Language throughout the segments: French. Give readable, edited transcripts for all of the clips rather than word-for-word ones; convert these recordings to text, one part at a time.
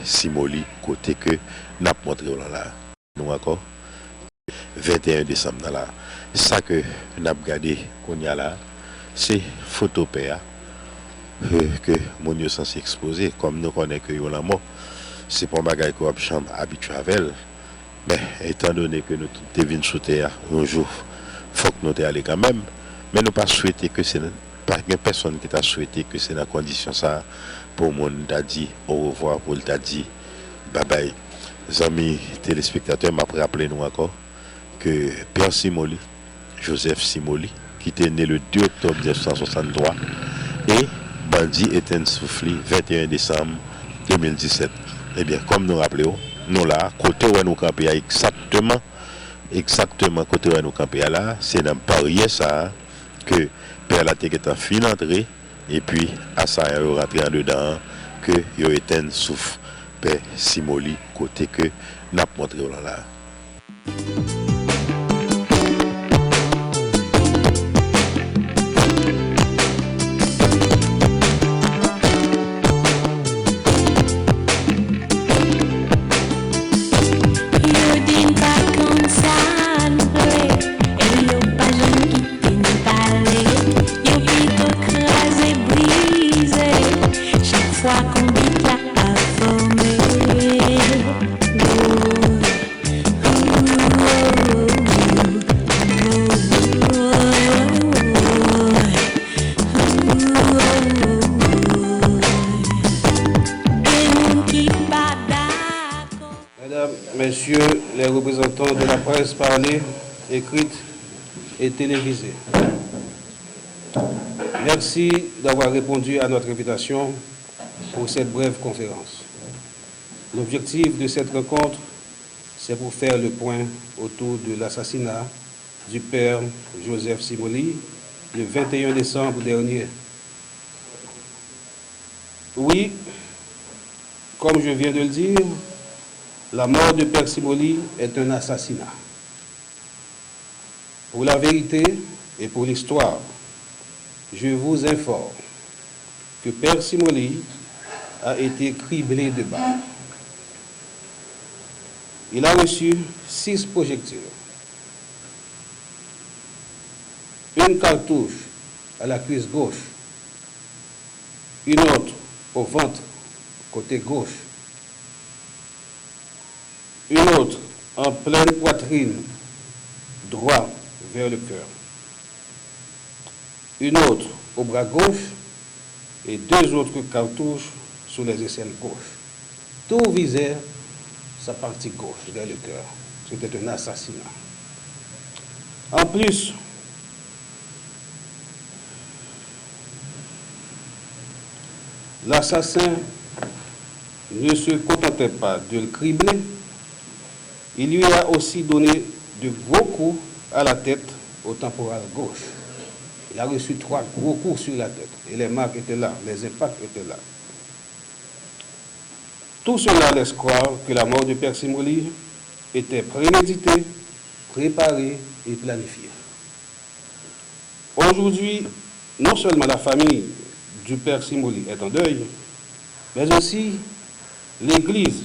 Simoli, côté que n'a montré là. Nous encore 21 décembre là. Ça que n'a regardé qu'on y a là, c'est photo père que mon Dieu censé exposer comme nous connaissons que yo la mort. C'est pas un bagage qu'on a chambre habitué avec elle. Mais étant donné que nous tous venus sous terre un jour, il faut que nous allons quand même. Mais nous pas souhaiter que c'est pas une personne qui t'a souhaité que c'est dans la condition ça pour mon t'a dit au revoir, pour t'a dit bye bye. Les amis téléspectateurs m'a rappelé nous encore que Père Simoli, Joseph Simoli, qui était né le 2 octobre 1963 et Bandi était soufflé 21 décembre 2017. Eh bien, comme nous rappelons, nous là, côté où nous campons exactement côté où nous campons là, c'est dans Paris ça que Père Laté est en fin d'entrée et puis à ça il rentré en dedans que il éteint souffle Père Simoli côté que n'a montré là. Messieurs les représentants de la presse parlée, écrite et télévisée. Merci d'avoir répondu à notre invitation pour cette brève conférence. L'objectif de cette rencontre, c'est pour faire le point autour de l'assassinat du père Joseph Simoli le 21 décembre dernier. Oui, comme je viens de le dire, la mort de Père Simoli est un assassinat. Pour la vérité et pour l'histoire, je vous informe que Père Simoli a été criblé de balles. Il a reçu 6 projectiles. Une cartouche à la cuisse gauche, une autre au ventre, côté gauche, une autre en pleine poitrine, droit vers le cœur, une autre au bras gauche et 2 autres cartouches sous les aisselles gauches. Tout visait sa partie gauche vers le cœur. C'était un assassinat. En plus, l'assassin ne se contentait pas de le cribler, il lui a aussi donné de gros coups à la tête au temporal gauche. Il a reçu 3 gros coups sur la tête et les marques étaient là, les impacts étaient là. Tout cela laisse croire que la mort de Père Simoli était préméditée, préparée et planifiée. Aujourd'hui, non seulement la famille du Père Simoli est en deuil, mais aussi l'Église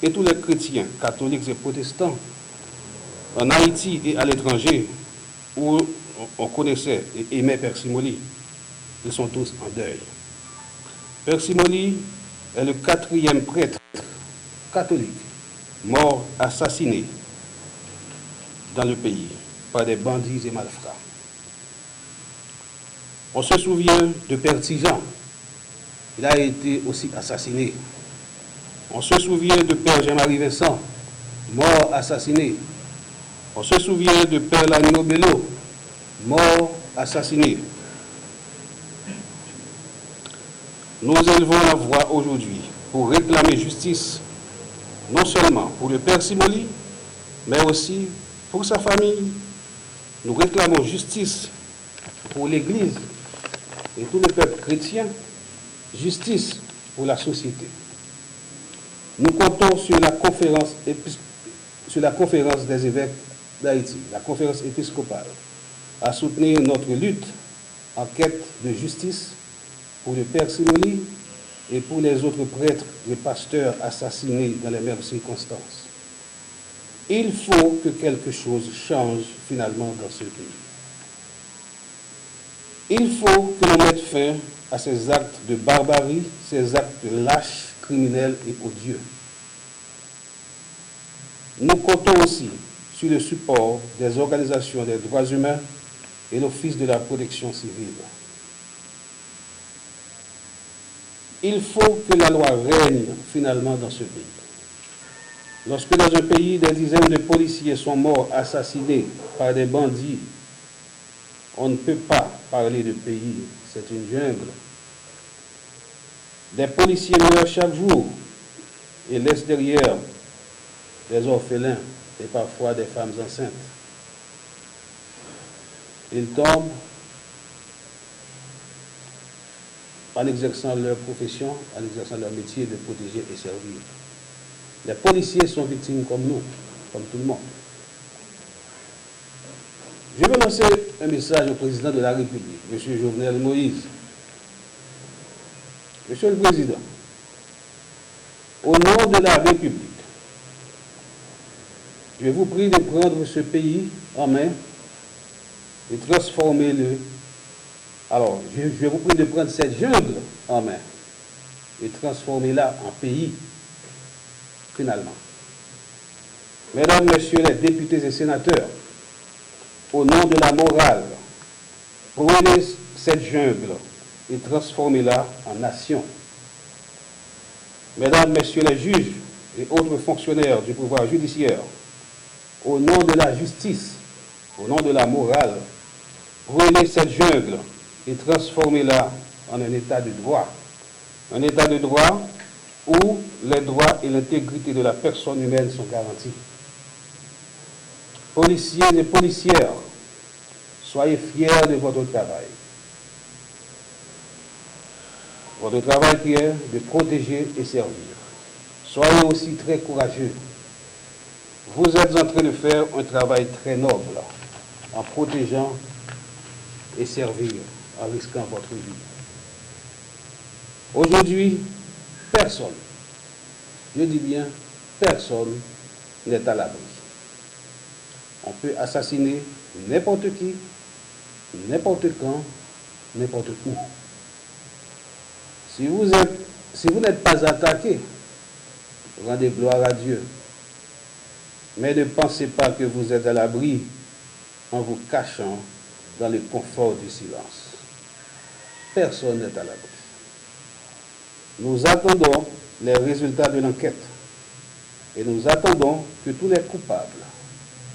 et tous les chrétiens, catholiques et protestants, en Haïti et à l'étranger, où on connaissait et aimait Père Simoli, ils sont tous en deuil. Père Simoli est le 4e prêtre catholique mort assassiné dans le pays par des bandits et malfrats. On se souvient de Père Tijan, il a été aussi assassiné. On se souvient de Père Jean-Marie Vincent, mort assassiné. On se souvient de Père Lanino Bello, mort assassiné. Nous élevons la voix aujourd'hui pour réclamer justice, non seulement pour le Père Simoli, mais aussi pour sa famille. Nous réclamons justice pour l'Église et tout le peuple chrétien, justice pour la société. Nous comptons sur la conférence des évêques d'Haïti, la conférence épiscopale, à soutenir notre lutte en quête de justice pour le Père Simoli et pour les autres prêtres et pasteurs assassinés dans les mêmes circonstances. Il faut que quelque chose change finalement dans ce pays. Il faut que l'on mette fin à ces actes de barbarie, ces actes lâches, criminels et odieux. Nous comptons aussi sur le support des organisations des droits humains et l'Office de la protection civile. Il faut que la loi règne finalement dans ce pays. Lorsque dans un pays, des dizaines de policiers sont morts assassinés par des bandits, on ne peut pas parler de pays, c'est une jungle. Des policiers meurent chaque jour et laissent derrière des orphelins et parfois des femmes enceintes. Ils tombent en exerçant leur profession, en exerçant leur métier de protéger et servir. Les policiers sont victimes comme nous, comme tout le monde. Je veux lancer un message au président de la République, M. Jovenel Moïse. Monsieur le Président, au nom de la République, je vous prie de prendre ce pays en main et transformer-le. Alors, je vous prie de prendre cette jungle en main et transformer-la en pays, finalement. Mesdames, Messieurs les députés et sénateurs, au nom de la morale, prenez cette jungle et transformez-la en nation. Mesdames, Messieurs les juges et autres fonctionnaires du pouvoir judiciaire, au nom de la justice, au nom de la morale, prenez cette jungle et transformez-la en un état de droit. Un état de droit où les droits et l'intégrité de la personne humaine sont garantis. Policiers et policières, soyez fiers de votre travail. Votre travail qui est de protéger et servir. Soyez aussi très courageux. Vous êtes en train de faire un travail très noble en protégeant et servir, en risquant votre vie. Aujourd'hui, personne, je dis bien personne, n'est à l'abri. On peut assassiner n'importe qui, n'importe quand, n'importe où. Si vous n'êtes pas attaqué, rendez gloire à Dieu. Mais ne pensez pas que vous êtes à l'abri en vous cachant dans le confort du silence. Personne n'est à l'abri. Nous attendons les résultats de l'enquête et nous attendons que tous les coupables,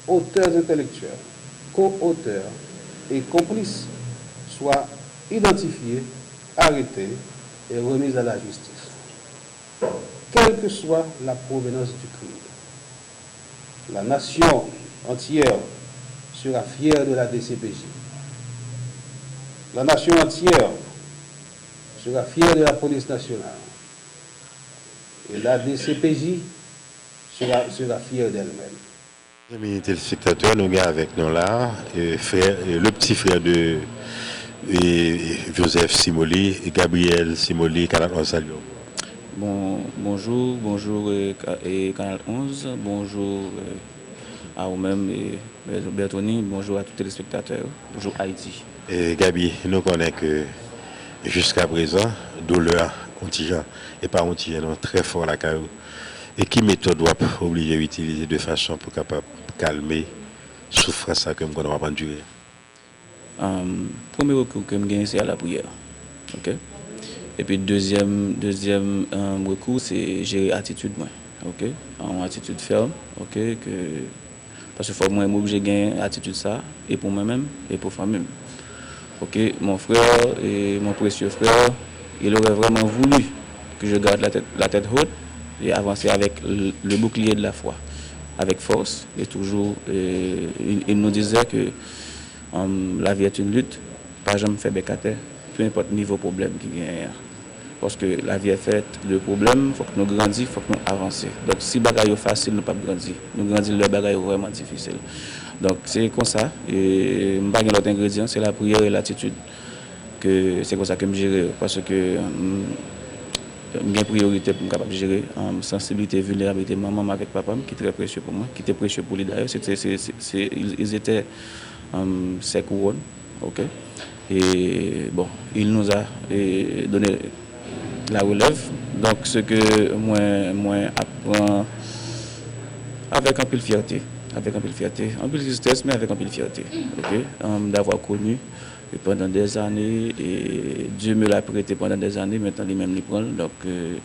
auteurs intellectuels, co-auteurs et complices soient identifiés, arrêtés et remis à la justice, quelle que soit la provenance du crime. La nation entière sera fière de la DCPJ. La nation entière sera fière de la police nationale. Et la DCPJ sera fière d'elle-même. Amis téléspectateurs, nous avons avec nous là le petit frère de Joseph Simoli et Gabriel Simoli, Canal 11. Salut. Bonjour et Canal 11, bonjour à vous-même et Bertoni, bonjour à tous les téléspectateurs, bonjour Haïti. Et Gabi, nous connaissons que jusqu'à présent, douleur contingent et pas contingent très fort la carrière. Et qui méthode doit obliger d'utiliser de façon pour capable calmer souffrance que nous va endurer. Premier recours que je gagne c'est à la prière. OK? Et puis deuxième recours c'est gérer attitude moi. OK? En attitude ferme, OK, parce que faut moi obligé de gagner attitude ça et pour moi-même et pour famille. OK, mon frère et mon précieux frère, il aurait vraiment voulu que je garde la tête haute et avancer avec le bouclier de la foi, avec force et toujours. Il nous disait que la vie est une lutte, pas jamais fait bécater, peu importe le niveau problème qui gagne. Parce que la vie est faite de problèmes, il faut que nous grandissions, il faut que nous avancions. Donc si le bagage est facile, nous ne pouvons pas grandir. Nous grandissons, le bagage est vraiment difficile. Donc c'est comme ça. Et je n'ai pas l'autre ingrédient, c'est la prière et l'attitude. C'est comme ça que je gère. Parce que bien priorité pour me capable gérer sensibilité, vulnérabilité maman avec papa qui est très précieux pour moi, qui était précieux pour lui d'ailleurs. Ils étaient ses couronnes, ok. Et bon, il nous a donné la relève. Donc ce que moi apprends avec un peu de fierté, un peu de tristesse, mais avec un peu de fierté, ok, d'avoir connu pendant des années, et Dieu me l'a prêté pendant des années, maintenant il même les prend, donc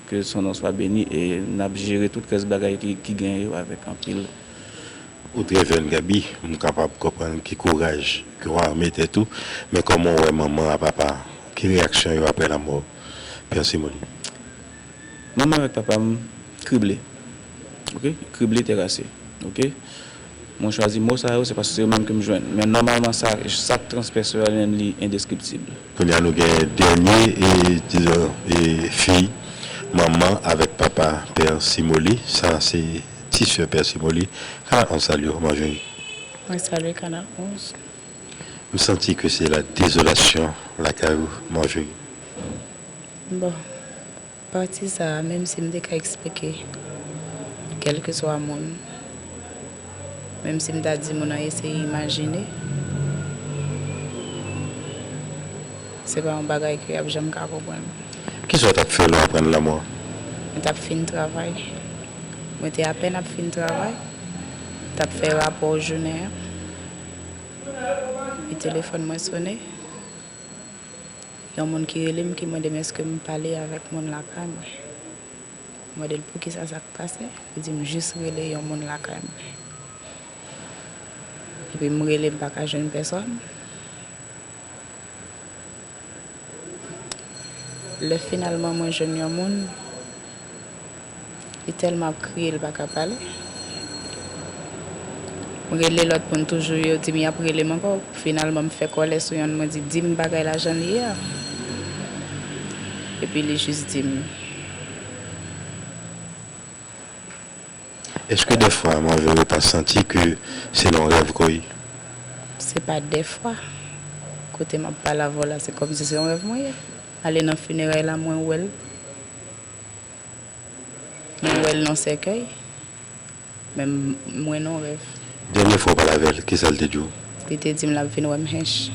que son nom soit béni et n'a géré toutes les bagailles qui gagnent avec un pile. Ou très jeune Gabi, je suis capable de comprendre qui courage, qui va mettre tout, mais comment ouais maman à papa, quelle réaction il après la mort, Père Simoli? Maman avec papa criblé, ok, criblé terrassé, ok. Moi choisi mot ça c'est parce que c'est eux-mêmes que me joignent. Mais normalement ça chaque transpersonnel est indescriptible. Quand il y a nous dernier et disons et fille, maman avec papa Père Simoli, ça c'est tissu Père Simoli. Quand on salue, moi je Oui, salut Canal 11. me senti que c'est la désolation, la carou, moi je Bon, partie ça, même si je me expliquer, quel que soit le monde, même si je me dit que je essayé d'imaginer, c'est pas un bagage que je ne comprendre. Qui soit fait là après la mort? Je fini le travail. Je à peine fini le travail. Je fait rapport journée. Le téléphone m'a sonné. Il y a un monde qui m'a dit est-ce que je parler avec mon la caille. Je me dit pour qui ça s'est passé. Je dis juste relé un monde la caille. Et puis je relé pas qu'à jeune personne. Le finalement moi jeune un monde il tellement crié il pas qu'à parler. Je relé l'autre pour toujours il dit après les encore finalement me fait coller sur un me dit 10 bagay la jeune hier. Et puis il juste dit. Est-ce que des fois, moi, je n'aurais pas senti que c'est un rêve quoi? C'est pas des fois. Côté m'a pas la voilà, c'est comme si c'est un rêve moi. Aller dans funérailles là moi ouel. Moi ouel non cercueil. Même moi non rêve. Dernière fois, par la veille, qu'est-ce que ça te dit? Il te dit la venir ouais m'hèche.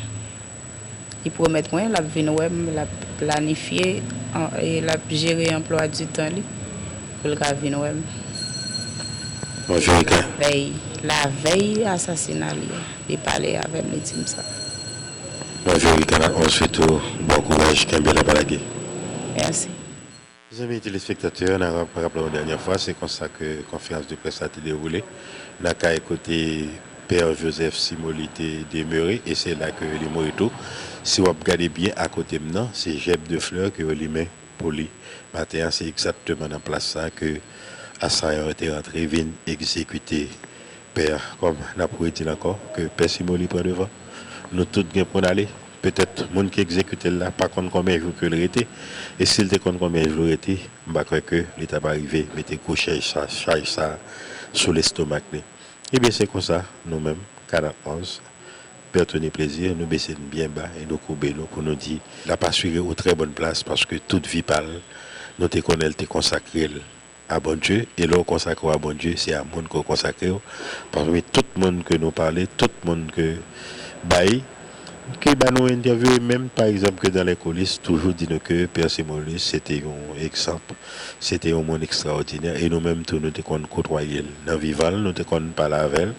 Il promet moi la venir ouais la planifier et la gérer emploi du temps li pour le venir ouais. Bonjour, La veille assassinat il parlait avec les teams ça. Bonjour, on souhaite bon courage, qu'un bel appareil. Merci. Les amis téléspectateurs, on a rappelé la dernière fois, c'est comme ça que la conférence de presse a été déroulée. On a écouté Père Joseph Simoli demeuré et c'est là que les Morito, si vous regardez bien à côté maintenant, c'est Jeb de Fleurs que vous met pour lui. Matin, c'est exactement dans la place ça que Assaillant était rentré, vient exécuter Père, comme on a dit encore, que Père Simoli prend devant. Nous tous bien pour aller. Peut-être les gens qui exécutent là, pas contre combien de jours que le était. Et s'il était contre combien de jours était, je crois que l'État va arriver, mettre coucher ça, charge ça sur l'estomac. Et bien c'est comme ça, nous-mêmes, 41, pour tenir plaisir, nous baissons bien bas et nous courbons pour nous dire, la pas suivre aux très bonne place parce que toute vie parle, nous te connaissons, te consacré à bon Dieu, et là, consacré à bon Dieu, c'est à monde qu'on consacre. Parmi tout le monde que nous parlons, tout le monde que baille, que nous interview, même par exemple que dans les coulisses, toujours dit que Père Simoli, c'était un exemple, c'était un monde extraordinaire, et nous-mêmes, nous te côtoyer dans Vival, nous te parler avec elle.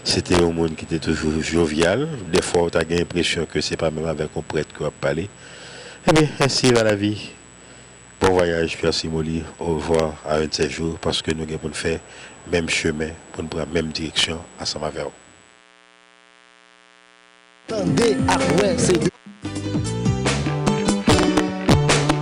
C'était un monde qui était toujours jovial. Des fois, tu as l'impression que ce n'est pas même avec un prêtre qu'on va parler. Eh bien, ainsi va la vie. Bon voyage, Père Simoli. Au revoir à un de ces jours parce que nous avons fait le même chemin, pour nous prendre la même direction ensemble avec vous. Attendez, ah ouais, c'est